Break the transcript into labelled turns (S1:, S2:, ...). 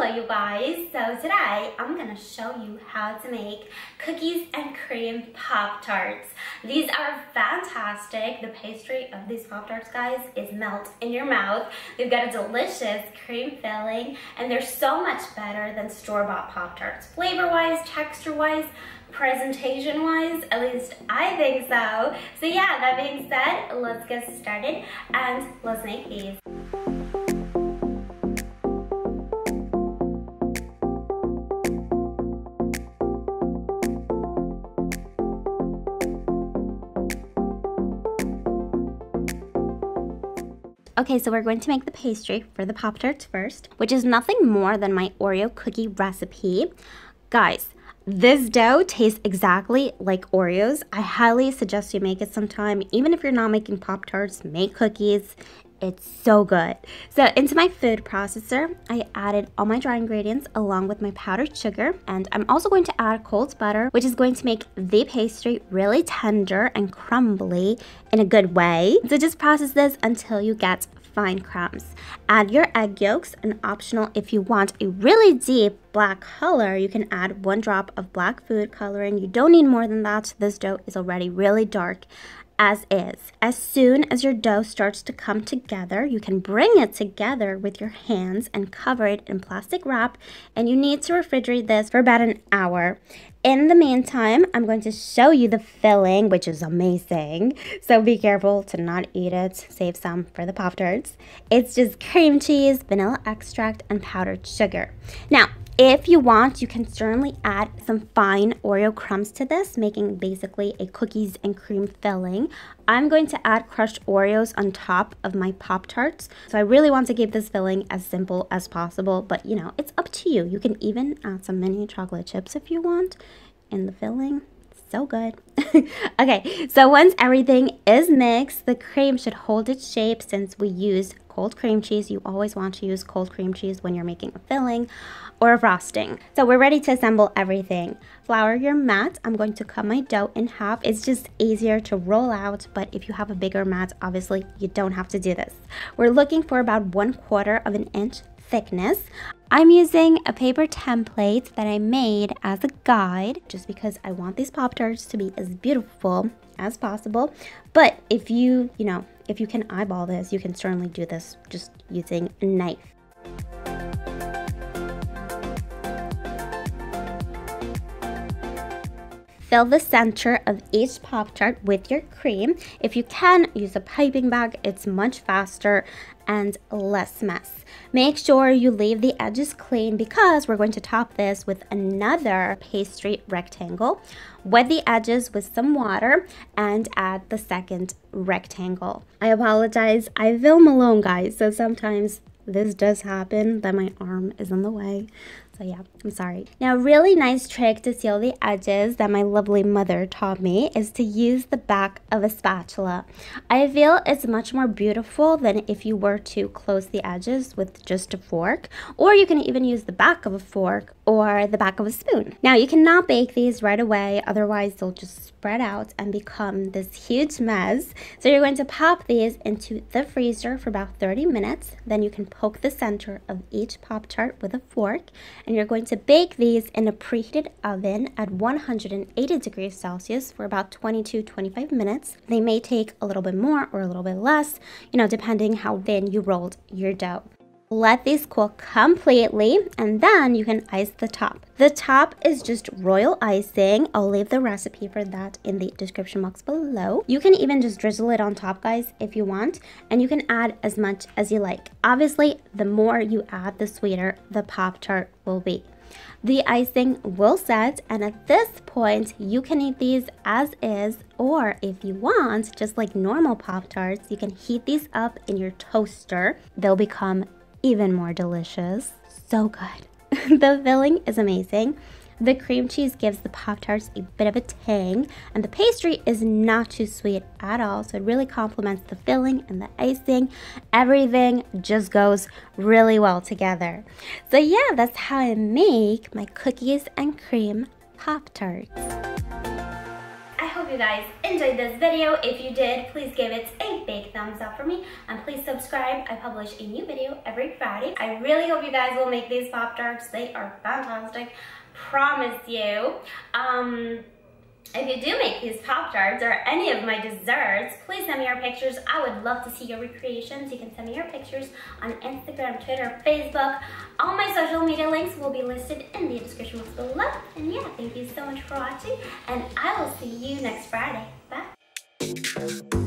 S1: Hello you guys, so today I'm gonna show you how to make cookies and cream Pop-Tarts. These are fantastic. The pastry of these Pop-Tarts, guys, is melt in your mouth. They've got a delicious cream filling and they're so much better than store-bought Pop-Tarts. Flavor-wise, texture-wise, presentation-wise, at least I think so. So yeah, that being said, let's get started and let's make these. Okay, so we're going to make the pastry for the Pop-Tarts first, which is nothing more than my Oreo cookie recipe. Guys, this dough tastes exactly like Oreos. I highly suggest you make it sometime. Even if you're not making Pop-Tarts, make cookies. It's so good. So into my food processor, I added all my dry ingredients along with my powdered sugar. And I'm also going to add cold butter, which is going to make the pastry really tender and crumbly in a good way. So just process this until you get fine crumbs. Add your egg yolks, and optional if you want a really deep black color, you can add 1 drop of black food coloring. You don't need more than that. This dough is already really dark as is. As soon as your dough starts to come together, you can bring it together with your hands and cover it in plastic wrap, and you need to refrigerate this for about an hour. In the meantime, I'm going to show you the filling, which is amazing. So be careful to not eat it. Save some for the Pop-Tarts. It's just cream cheese, vanilla extract, and powdered sugar. Now, if you want, you can certainly add some fine Oreo crumbs to this, making basically a cookies and cream filling. I'm going to add crushed Oreos on top of my Pop-Tarts. So I really want to keep this filling as simple as possible, but you know, it's up to you. You can even add some mini chocolate chips if you want in the filling. So good. Okay, so once everything is mixed, the cream should hold its shape. Since we used cold cream cheese, you always want to use cold cream cheese when you're making a filling or a frosting. So we're ready to assemble everything. Flour your mat. I'm going to cut my dough in half. It's just easier to roll out, but if you have a bigger mat, obviously you don't have to do this. We're looking for about 1/4 of an inch thickness. I'm using a paper template that I made as a guide just because I want these Pop-Tarts to be as beautiful as possible. But if you can eyeball this, you can certainly do this just using a knife. Fill the center of each Pop-Tart with your cream. If you can, use a piping bag. It's much faster and less mess. Make sure you leave the edges clean because we're going to top this with another pastry rectangle. Wet the edges with some water and add the second rectangle. I apologize, I film alone, guys, so sometimes this does happen that my arm is in the way. So yeah, I'm sorry. Now, a really nice trick to seal the edges that my lovely mother taught me is to use the back of a spatula. I feel it's much more beautiful than if you were to close the edges with just a fork, or you can even use the back of a fork or the back of a spoon. Now, you cannot bake these right away, otherwise they'll just spread out and become this huge mess. So you're going to pop these into the freezer for about 30 minutes. Then you can poke the center of each Pop-Tart with a fork, and you're going to bake these in a preheated oven at 180 degrees Celsius for about 20 to 25 minutes. They may take a little bit more or a little bit less, depending how thin you rolled your dough. Let these cool completely, and then you can ice the top. The top is just royal icing. I'll leave the recipe for that in the description box below. You can even just drizzle it on top, guys, if you want, and you can add as much as you like. Obviously, the more you add, the sweeter the Pop-Tart will be. The icing will set, and at this point, you can eat these as is, or if you want, just like normal Pop-Tarts, you can heat these up in your toaster. They'll become even more delicious. So good. The filling is amazing. The cream cheese gives the Pop-Tarts a bit of a tang, and the pastry is not too sweet at all, so it really complements the filling and the icing. Everything just goes really well together. So yeah, that's how I make my cookies and cream Pop-Tarts. hope you guys enjoyed this video. If you did, please give it a big thumbs up for me, and please subscribe. I publish a new video every Friday. I really hope you guys will make these Pop-Tarts. They are fantastic, promise you. If you do make these Pop-Tarts or any of my desserts, please send me your pictures. I would love to see your recreations. You can send me your pictures on Instagram, Twitter, Facebook. All my social media links will be listed in the description box below. And yeah, thank you so much for watching, and I will see you next Friday. Bye.